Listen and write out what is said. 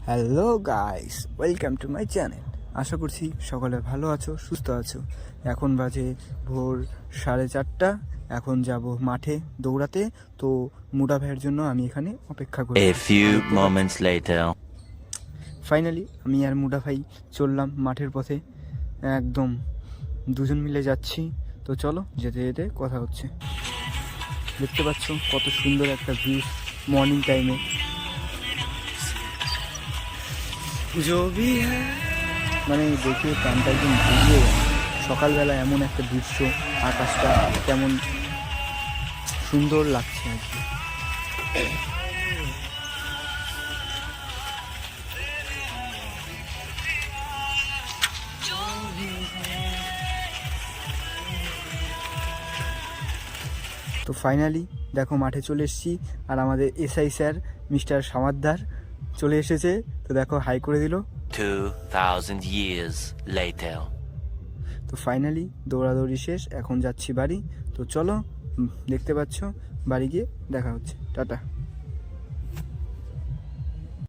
Hello guys, welcome to my channel. আশা করছি সকলে ভালো আছো, সুস্থ আছো। এখন বাজে ভোর 4:30। এখন যাব মাঠে দৌড়াতে। তো মুডা ভাইয়ের জন্য আমি এখানে অপেক্ষা করি। A few moments later. Finally আমি আর মুডা ভাই চললাম মাঠের পথে। একদম দুজন মিলে যাচ্ছি। তো চলো, যেতে যেতে কথা হচ্ছে। দেখতে পাচ্ছ কত সুন্দর একটা ভিউ মর্নিং টাইমে। মানে দেখে প্রাণটা একদম ভিজে যায়। সকালবেলা এমন একটা দৃশ্য, আকাশটা কেমন সুন্দর লাগছে আর কি। তো ফাইনালি দেখো মাঠে চলে এসেছি, আর আমাদের এসআই স্যার মিস্টার সামাদ্দার চলে এসেছে। তো দেখো হাই করে দিল। 2000 years later. তো ফাইনালি দৌড়াদৌড়ি শেষ, এখন যাচ্ছি বাড়ি। তো চলো, দেখতে পাচ্ছ বাড়ি গিয়ে দেখা হচ্ছে। টাটা।